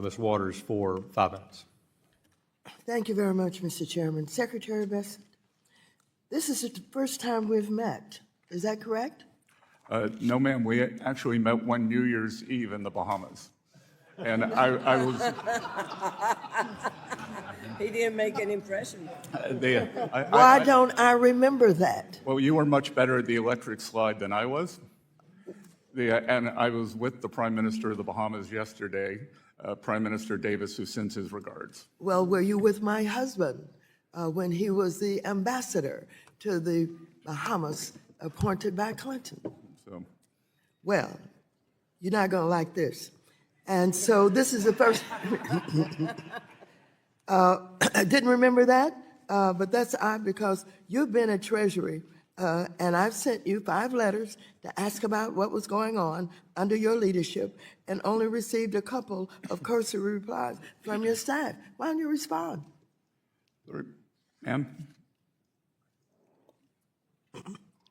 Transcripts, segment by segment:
Ms. Waters for 5 minutes. Thank you very much, Mr. Chairman. Secretary BEssent, this is the first time we've met. Is that correct? No, ma'am. We actually met one New Year's Eve in the Bahamas. And I was... He didn't make an impression. Why don't I remember that? Well, you were much better at the electric slide than I was. And I was with the Prime Minister of the Bahamas yesterday, Prime Minister Davis, who sends his regards. Well, were you with my husband when he was the ambassador to the Bahamas appointed by Clinton? So, Well, you're not going to like this. And so this is the first. I didn't remember that, but that's odd because you've been at Treasury, and I've sent you 5 letters to ask about what was going on under your leadership and only received a couple of cursory replies from your staff. Why don't you respond? ma'am?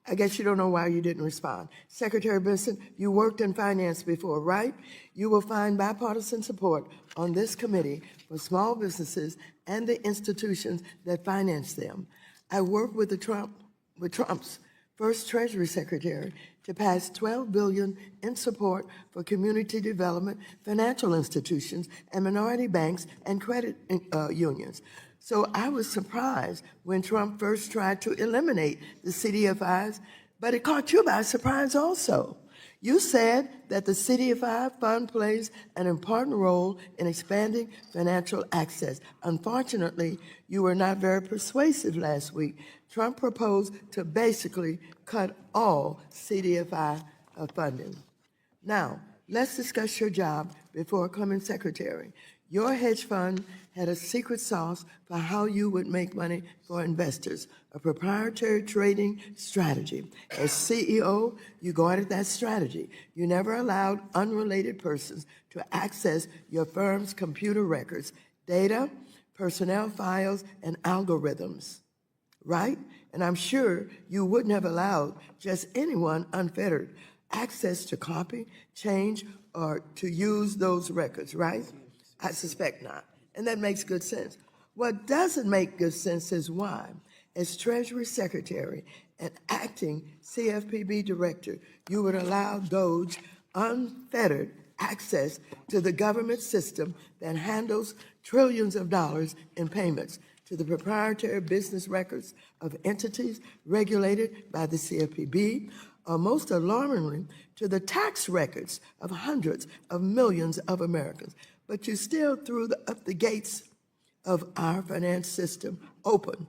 I guess you don't know why you didn't respond. Secretary Beasant, you worked in finance before, right? You will find bipartisan support on this committee for small businesses and the institutions that finance them. I worked with Trump's first Treasury Secretary to pass $12 billion in support for community development, financial institutions, and minority banks and credit unions. So I was surprised when Trump first tried to eliminate the CDFIs, but it caught you by surprise also. You said that the CDFI fund plays an important role in expanding financial access. Unfortunately, you were not very persuasive last week. Trump proposed to basically cut all CDFI funding. Now, let's discuss your job before becoming secretary. Your hedge fund had a secret sauce for how you would make money for investors, a proprietary trading strategy. As CEO, you guarded that strategy. You never allowed unrelated persons to access your firm's computer records, data, personnel files, and algorithms, right? And I'm sure you wouldn't have allowed just anyone unfettered access to copy, change, or to use those records, right? I suspect not. And that makes good sense. What doesn't make good sense is why, as Treasury Secretary and acting CFPB Director, you would allow Doge unfettered access to the government system that handles trillions of dollars in payments to the proprietary business records of entities regulated by the CFPB, or most alarmingly, to the tax records of hundreds of millions of Americans. But you still threw up the gates of our finance system open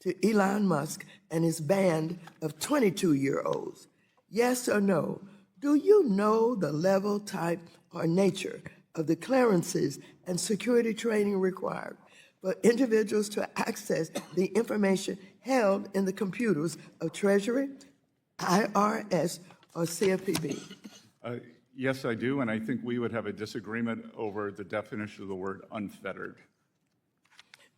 to Elon Musk and his band of 22-year-olds. Yes or no? Do you know the level, type, or nature of the clearances and security training required for individuals to access the information held in the computers of Treasury, IRS, or CFPB? Yes, I do, and I think we would have a disagreement over the definition of the word unfettered.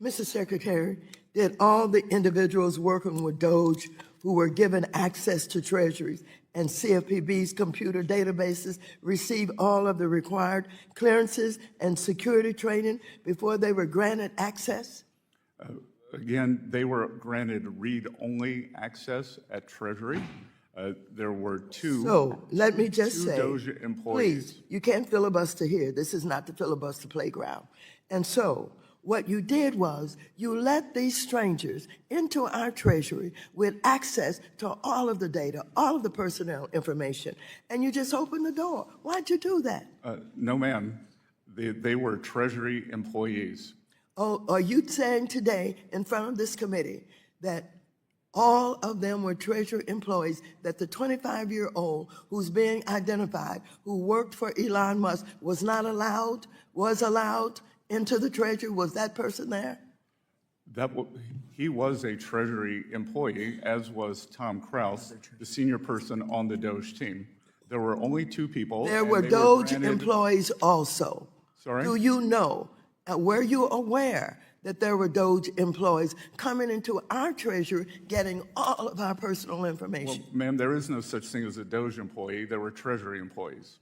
Mr. Secretary, did all the individuals working with Doge who were given access to Treasuries and CFPB's computer databases receive all of the required clearances and security training before they were granted access? Again, they were granted read-only access at Treasury. There were two. So let me just say, Doge employees. please, you can't filibuster here. This is not the filibuster playground. And so what you did was you let these strangers into our Treasury with access to all of the data, all of the personnel information, and you just opened the door. Why'd you do that? No, ma'am. They were Treasury employees. Oh, are you saying today in front of this committee that all of them were Treasury employees, that the 25-year-old who's being identified, who worked for Elon Musk, was allowed into the Treasury? Was that person there? He was a Treasury employee, as was Tom Kraus, the senior person on the Doge team. There were only 2 people. There were Doge employees also. Sorry? Do you know, were you aware that there were Doge employees coming into our Treasury getting all of our personal information? Well, ma'am, there is no such thing as a Doge employee. There were Treasury employees.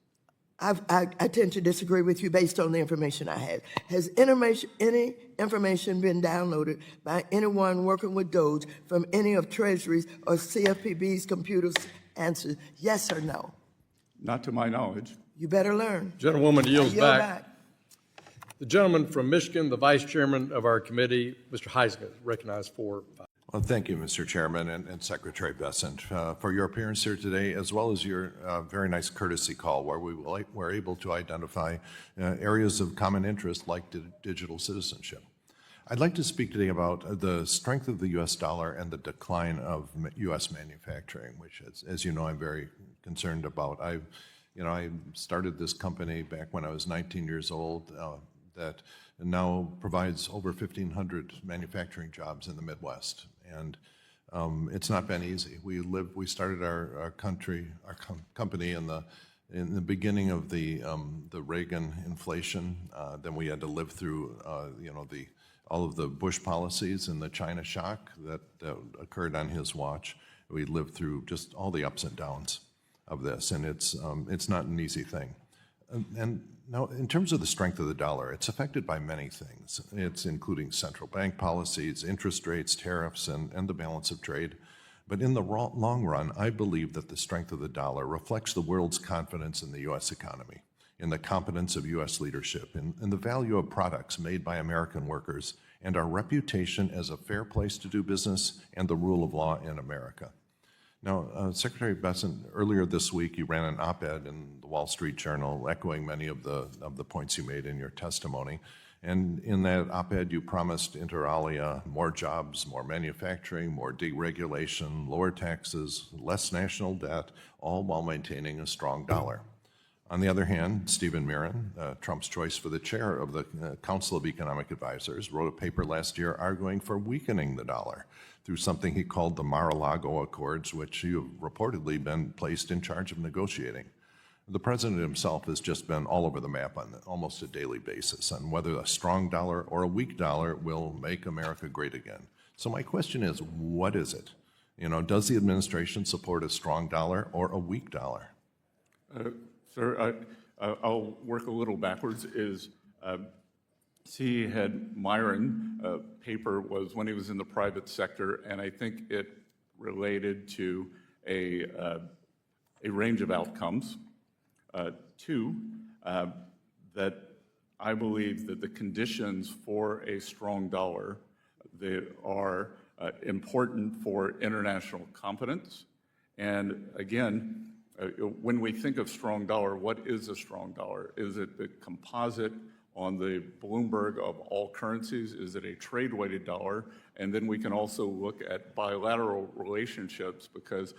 I tend to disagree with you based on the information I had. Has any information been downloaded by anyone working with Doge from any of Treasury's or CFPB's computers? Answer yes or no. Not to my knowledge. You better learn. Gentlewoman yields I yield back. The gentleman from Michigan, the vice chairman of our committee, Mr. Heisinger, is recognized for 5. Well, thank you, Mr. Chairman and Secretary Beasant, for your appearance here today, as well as your very nice courtesy call where we were able to identify areas of common interest like digital citizenship. I'd like to speak today about the strength of the U.S. dollar and the decline of U.S. manufacturing, which, as you know, I'm very concerned about. I started this company back when I was 19 years old that now provides over 1,500 manufacturing jobs in the Midwest. And it's not been easy. We started our company in the beginning of the Reagan inflation. Then we had to live through all of the Bush policies and the China shock that occurred on his watch. We lived through just all the ups and downs of this, and it's not an easy thing. And now, in terms of the strength of the dollar, it's affected by many things. It's including central bank policies, interest rates, tariffs, and the balance of trade. But in the long run, I believe that the strength of the dollar reflects the world's confidence in the U.S. economy, in the competence of U.S. leadership, in the value of products made by American workers, and our reputation as a fair place to do business and the rule of law in America. Now, Secretary Beasant, earlier this week, you ran an op-ed in the Wall Street Journal echoing many of the points you made in your testimony. And in that op-ed, you promised, inter alia, more jobs, more manufacturing, more deregulation, lower taxes, less national debt, all while maintaining a strong dollar. On the other hand, Stephen Mirren, Trump's choice for the chair of the Council of Economic Advisors, wrote a paper last year arguing for weakening the dollar through something he called the Mar-a-Lago Accords, which you have reportedly been placed in charge of negotiating. The president himself has just been all over the map on almost a daily basis on whether a strong dollar or a weak dollar will make America great again. So my question is, what is it? Does the administration support a strong dollar or a weak dollar? Sir, I'll work a little backwards. C. Head Myron paper was when he was in the private sector, and I think it related to a range of outcomes. Two, that I believe that the conditions for a strong dollar, they are important for international competence. And again, when we think of strong dollar, what is a strong dollar? Is it the composite on the Bloomberg of all currencies? Is it a trade-weighted dollar? And then we can also look at bilateral relationships, because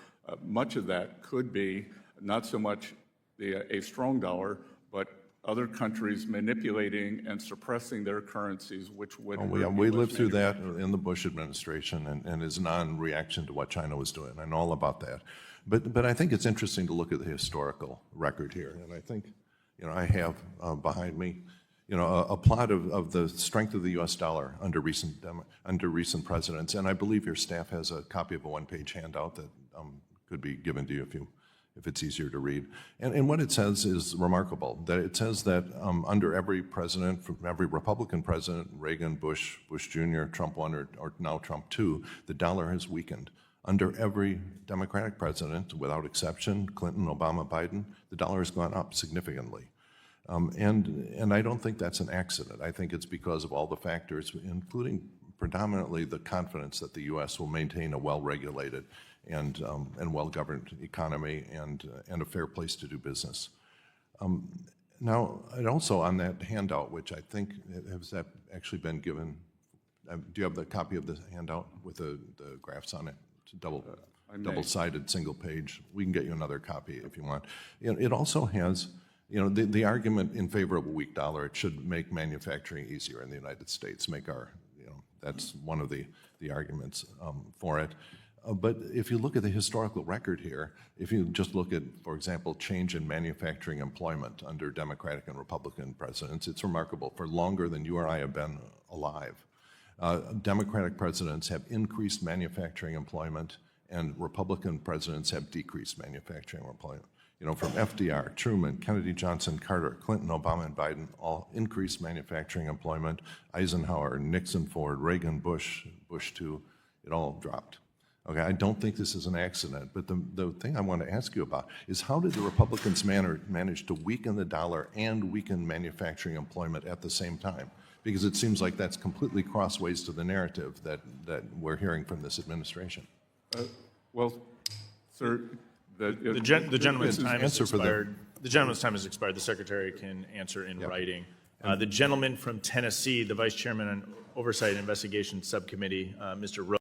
much of that could be not so much a strong dollar, but other countries manipulating and suppressing their currencies, which would... We lived through that in the Bush administration and his non-reaction to what China was doing. I know all about that. But I think it's interesting to look at the historical record here. And I think, I have behind me, a plot of the strength of the U.S. dollar under recent presidents. And I believe your staff has a copy of a one-page handout that could be given to you if it's easier to read. And what it says is remarkable, that it says that under every president, from every Republican president, Reagan, Bush Jr., Trump 1, or now Trump 2, the dollar has weakened. Under every Democratic president, without exception, Clinton, Obama, Biden, the dollar has gone up significantly. And I don't think that's an accident. I think it's because of all the factors, including predominantly the confidence that the U.S. will maintain a well-regulated and well-governed economy and a fair place to do business. Now, and also on that handout, which I think has that actually been given, do you have the copy of the handout with the graphs on it? It's a double-sided single page. We can get you another copy if you want. It also has, the argument in favor of a weak dollar, it should make manufacturing easier in the United States, make our, that's one of the arguments for it. But if you look at the historical record here, if you just look at, for example, change in manufacturing employment under Democratic and Republican presidents, it's remarkable. For longer than you or I have been alive, Democratic presidents have increased manufacturing employment and Republican presidents have decreased manufacturing employment. you know, from FDR, Truman, Kennedy, Johnson, Carter, Clinton, Obama, and Biden, all increased manufacturing employment. Eisenhower, Nixon, Ford, Reagan, Bush, Bush 2, it all dropped. Okay, I don't think this is an accident, but the thing I want to ask you about is how did the Republicans manage to weaken the dollar and weaken manufacturing employment at the same time? Because it seems like that's completely crossways to the narrative that we're hearing from this administration. Well, sir, The gentleman's time has answer for the- expired. The gentleman's time has expired. The secretary can answer in writing. The gentleman from Tennessee, the vice chairman on Oversight and Investigation Subcommittee, Mr. Rowe.